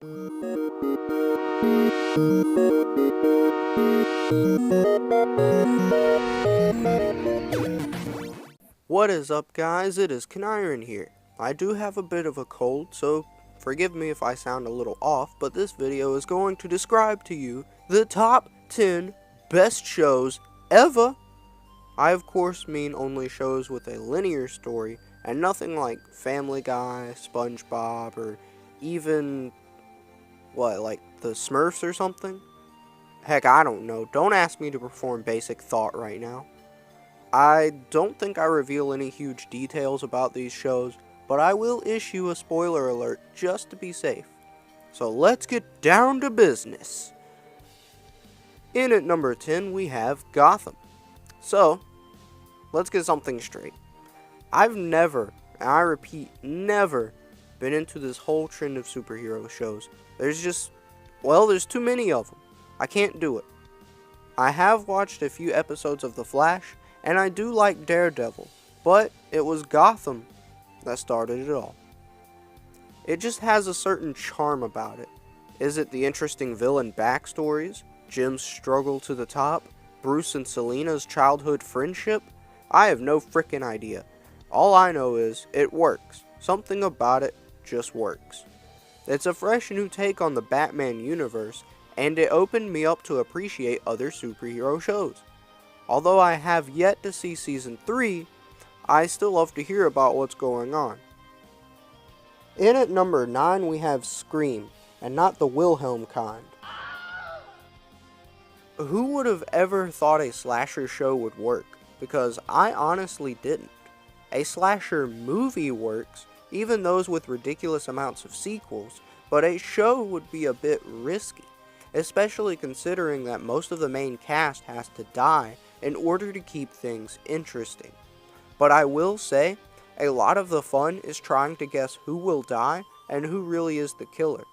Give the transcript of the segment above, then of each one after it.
What is up, guys? It is Kenniron here. I do have a bit of a cold, so forgive me if I sound a little off, but this video is going to describe to you the top 10 best shows ever. I of course mean only shows with a linear story, and nothing like Family Guy, SpongeBob, or even, like the Smurfs or something? Heck, I don't know. Don't ask me to perform basic thought right now. I don't think I reveal any huge details about these shows, but I will issue a spoiler alert just to be safe. So let's get down to business. In at number 10 we have Gotham. So, let's get something straight. I've never, and I repeat, never been into this whole trend of superhero shows. There's too many of them. I can't do it. I have watched a few episodes of The Flash, and I do like Daredevil, but it was Gotham that started it all. It just has a certain charm about it. Is it the interesting villain backstories, Jim's struggle to the top, Bruce and Selina's childhood friendship? I have no frickin' idea. All I know is, it works. Something about it just works. It's a fresh new take on the Batman universe, and it opened me up to appreciate other superhero shows. Although I have yet to see Season 3, I still love to hear about what's going on. In at number 9 we have Scream, and not the Wilhelm kind. Who would have ever thought a slasher show would work? Because I honestly didn't. A slasher movie works, even those with ridiculous amounts of sequels, but a show would be a bit risky, especially considering that most of the main cast has to die in order to keep things interesting. But I will say, a lot of the fun is trying to guess who will die and who really is the killer.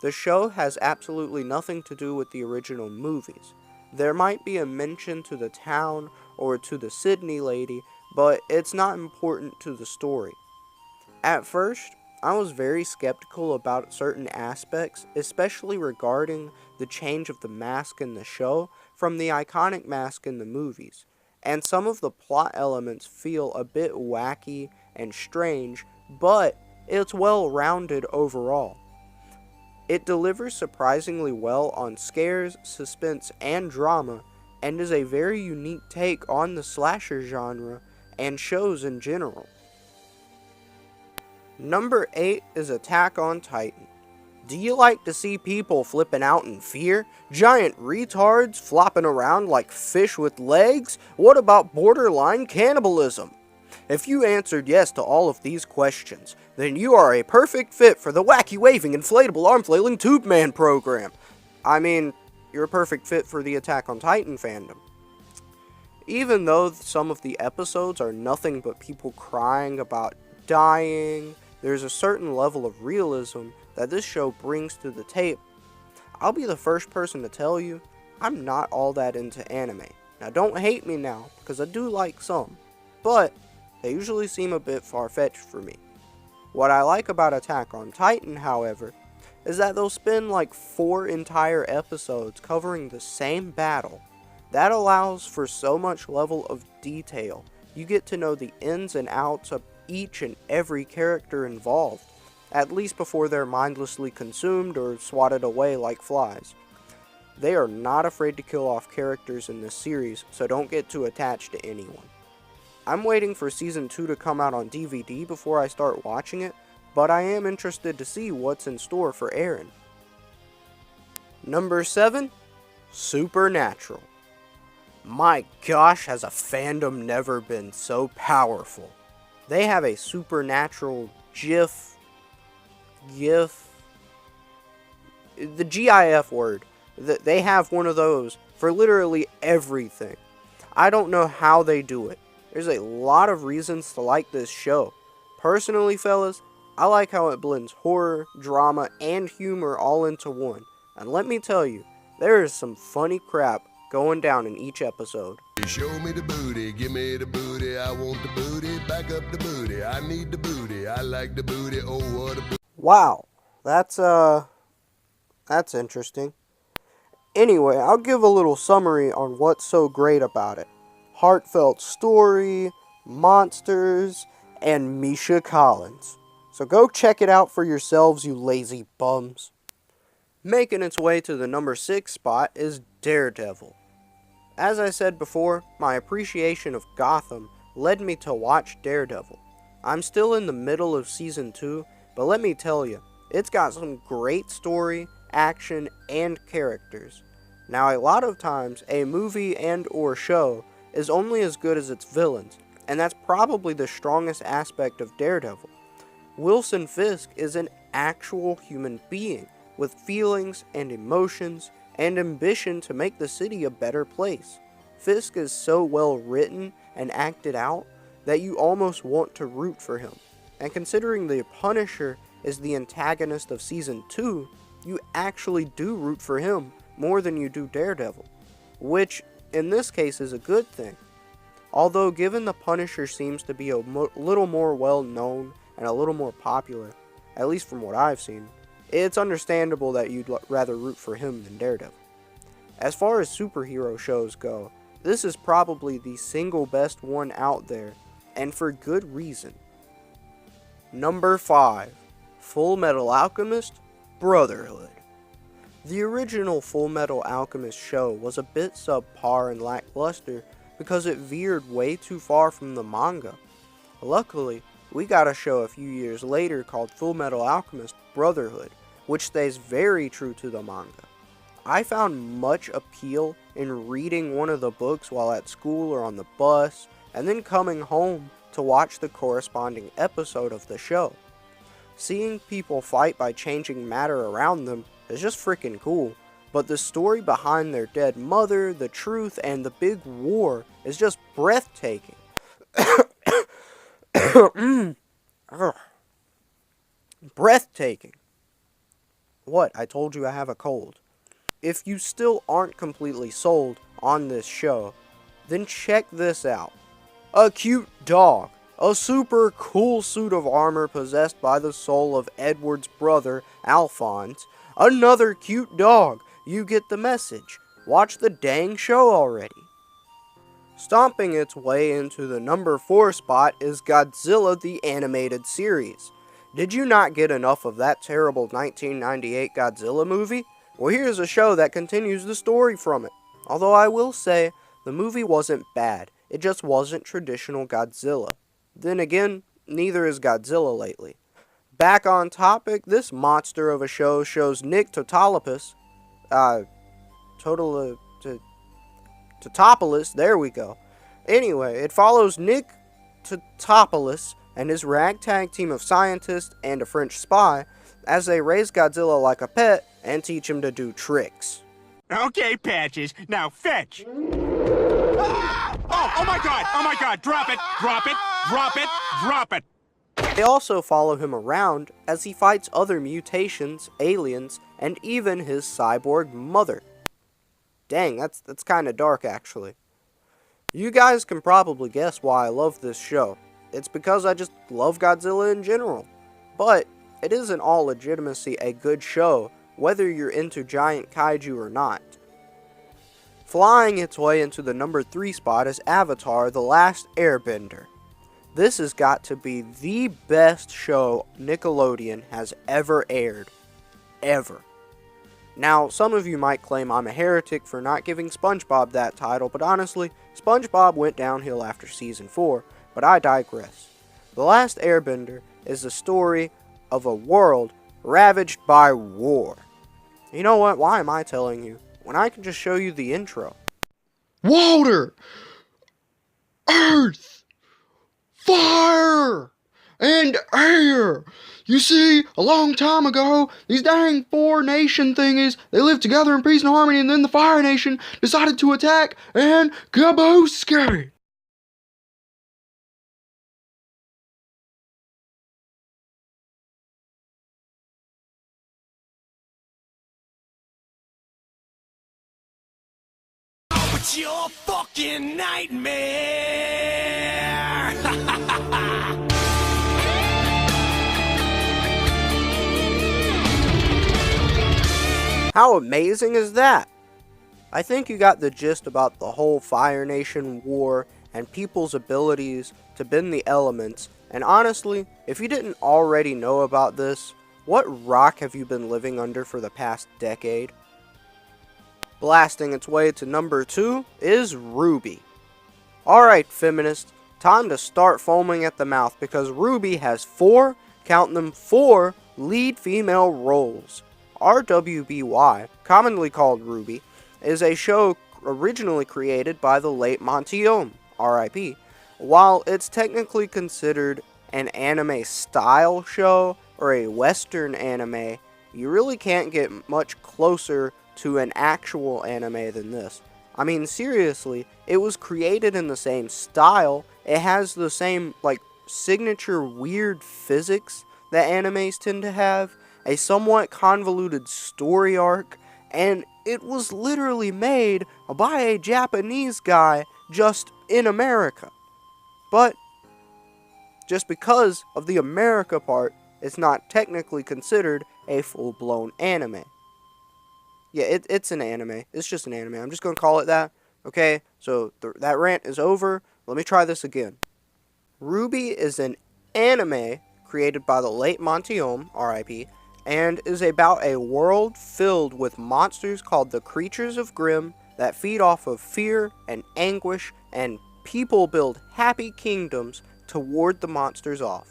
The show has absolutely nothing to do with the original movies. There might be a mention to the town or to the Sydney lady, but it's not important to the story. At first, I was very skeptical about certain aspects, especially regarding the change of the mask in the show from the iconic mask in the movies, and some of the plot elements feel a bit wacky and strange, but it's well-rounded overall. It delivers surprisingly well on scares, suspense, and drama, and is a very unique take on the slasher genre and shows in general. Number 8 is Attack on Titan. Do you like to see people flipping out in fear? Giant retards flopping around like fish with legs? What about borderline cannibalism? If you answered yes to all of these questions, then you are a perfect fit for the wacky waving inflatable arm flailing tube man program. I mean, you're a perfect fit for the Attack on Titan fandom. Even though some of the episodes are nothing but people crying about dying, there's a certain level of realism that this show brings to the table. I'll be the first person to tell you, I'm not all that into anime. Now don't hate me now, because I do like some, but they usually seem a bit far-fetched for me. What I like about Attack on Titan, however, is that they'll spend like 4 entire episodes covering the same battle. That allows for so much level of detail. You get to know the ins and outs of each and every character involved, at least before they're mindlessly consumed or swatted away like flies. They are not afraid to kill off characters in this series, so don't get too attached to anyone. I'm waiting for Season 2 to come out on DVD before I start watching it, but I am interested to see what's in store for Eren. Number 7, Supernatural. My gosh, has a fandom never been so powerful. They have a supernatural GIF, the GIF word. They have one of those for literally everything. I don't know how they do it. There's a lot of reasons to like this show. Personally, fellas, I like how it blends horror, drama, and humor all into one. And let me tell you, there is some funny crap going down in each episode. Show me the booty, give me the booty, I want the booty, back up the booty, I need the booty, I like the booty, oh what a booty. Wow, that's That's interesting. Anyway, I'll give a little summary on what's so great about it. Heartfelt story, monsters, and Misha Collins. So go check it out for yourselves, you lazy bums. Making its way to the number 6 spot is Daredevil. As I said before, my appreciation of Gotham led me to watch Daredevil. I'm still in the middle of Season 2, but let me tell you, it's got some great story, action, and characters. Now, a lot of times, a movie and or show is only as good as its villains, and that's probably the strongest aspect of Daredevil. Wilson Fisk is an actual human being with feelings and emotions and ambition to make the city a better place. Fisk is so well written and acted out that you almost want to root for him. And considering the Punisher is the antagonist of Season 2, you actually do root for him more than you do Daredevil, which in this case is a good thing. Although given the Punisher seems to be a little more well known and a little more popular, at least from what I've seen, it's understandable that you'd rather root for him than Daredevil. As far as superhero shows go, this is probably the single best one out there, and for good reason. Number 5. Full Metal Alchemist, Brotherhood. The original Full Metal Alchemist show was a bit subpar and lackluster because it veered way too far from the manga. Luckily, we got a show a few years later called Full Metal Alchemist, Brotherhood, which stays very true to the manga. I found much appeal in reading one of the books while at school or on the bus, and then coming home to watch the corresponding episode of the show. Seeing people fight by changing matter around them is just freaking cool, but the story behind their dead mother, the truth, and the big war is just breathtaking. Breathtaking. What? I told you I have a cold. If you still aren't completely sold on this show, then check this out. A cute dog. A super cool suit of armor possessed by the soul of Edward's brother, Alphonse. Another cute dog. You get the message. Watch the dang show already. Stomping its way into the number 4 spot is Godzilla the Animated Series. Did you not get enough of that terrible 1998 Godzilla movie? Well, here's a show that continues the story from it. Although I will say, the movie wasn't bad, it just wasn't traditional Godzilla. Then again, neither is Godzilla lately. Back on topic, this monster of a show shows Nick Totopoulos, Totopoulos, there we go. Anyway, it follows Nick Totopoulos and his ragtag team of scientists and a French spy as they raise Godzilla like a pet and teach him to do tricks. Okay, Patches, now fetch! Ah! Oh my god, drop it, drop it, drop it, drop it! They also follow him around as he fights other mutations, aliens, and even his cyborg mother. Dang, that's kinda dark actually. You guys can probably guess why I love this show. It's because I just love Godzilla in general. But it is in all legitimacy a good show, whether you're into giant kaiju or not. Flying its way into the number 3 spot is Avatar: The Last Airbender. This has got to be the best show Nickelodeon has ever aired. Ever. Now, some of you might claim I'm a heretic for not giving SpongeBob that title, but honestly, SpongeBob went downhill after Season 4, but I digress. The Last Airbender is the story of a world ravaged by war. You know what? Why am I telling you when I can just show you the intro? Water, earth, fire, and air. You see, a long time ago, these dang 4 nation thingies, they lived together in peace and harmony, and then the Fire Nation decided to attack, and kabooski! It's your fucking nightmare! How amazing is that? I think you got the gist about the whole Fire Nation war and people's abilities to bend the elements, and honestly, if you didn't already know about this, what rock have you been living under for the past decade? Blasting its way to number 2 is Ruby. Alright feminists, time to start foaming at the mouth because Ruby has 4, count them 4, lead female roles. RWBY, commonly called Ruby, is a show originally created by the late Montiome, RIP. While it's technically considered an anime style show or a western anime, you really can't get much closer to an actual anime than this. I mean, seriously, it was created in the same style, it has the same, signature weird physics that animes tend to have, a somewhat convoluted story arc, and it was literally made by a Japanese guy just in America. But just because of the America part, it's not technically considered a full-blown anime. Yeah, it's an anime. It's just an anime. I'm just going to call it that. Okay, so that rant is over. Let me try this again. Ruby is an anime created by the late Montiome, RIP, and is about a world filled with monsters called the Creatures of Grimm that feed off of fear and anguish, and people build happy kingdoms to ward the monsters off.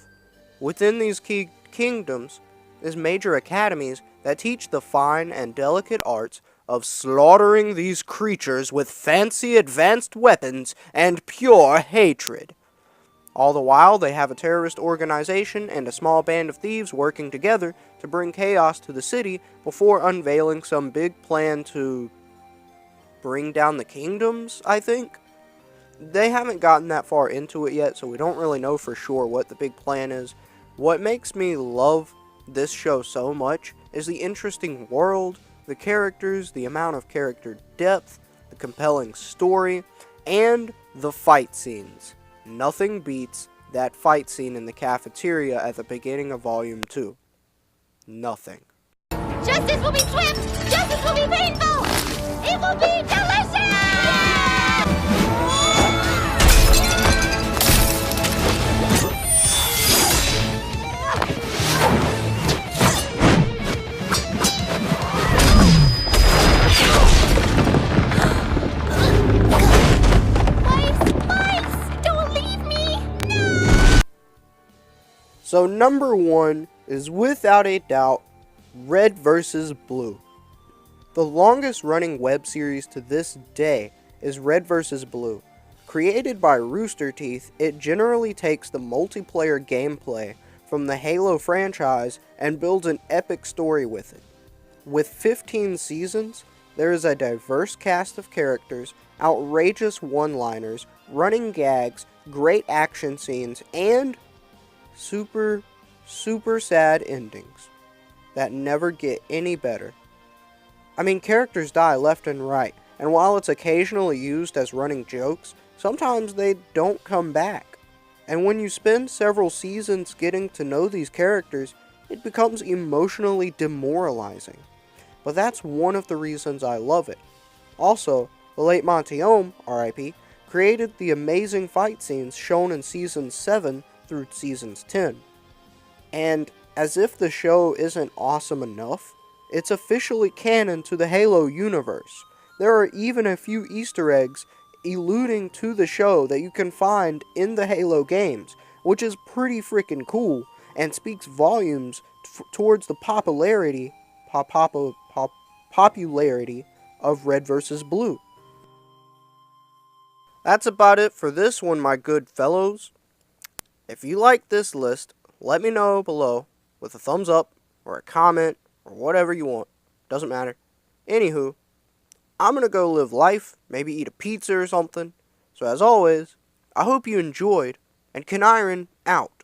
Within these kingdoms is major academies that teach the fine and delicate arts of slaughtering these creatures with fancy advanced weapons and pure hatred. All the while, they have a terrorist organization and a small band of thieves working together to bring chaos to the city before unveiling some big plan to bring down the kingdoms, I think. They haven't gotten that far into it yet, so we don't really know for sure what the big plan is. What makes me love this show so much is the interesting world, the characters, the amount of character depth, the compelling story, and the fight scenes. Nothing beats that fight scene in the cafeteria at the beginning of Volume 2. Nothing. Justice will be swift! Justice will be painful! It will be delicious! So number 1 is without a doubt Red vs. Blue. The longest running web series to this day is Red vs. Blue. Created by Rooster Teeth, it generally takes the multiplayer gameplay from the Halo franchise and builds an epic story with it. With 15 seasons, there is a diverse cast of characters, outrageous one-liners, running gags, great action scenes, and super sad endings that never get any better. I mean, characters die left and right, and while it's occasionally used as running jokes, sometimes they don't come back. And when you spend several seasons getting to know these characters, it becomes emotionally demoralizing. But that's one of the reasons I love it. Also, the late Montiome, RIP, created the amazing fight scenes shown in Seasons 7 through Seasons 10. And as if the show isn't awesome enough, it's officially canon to the Halo universe. There are even a few Easter eggs alluding to the show that you can find in the Halo games, which is pretty freaking cool and speaks volumes towards the popularity of Red vs. Blue. That's about it for this one, my good fellows. If you like this list, let me know below with a thumbs up or a comment or whatever you want. Doesn't matter. Anywho, I'm going to go live life, maybe eat a pizza or something. So as always, I hope you enjoyed, and Kenniron out.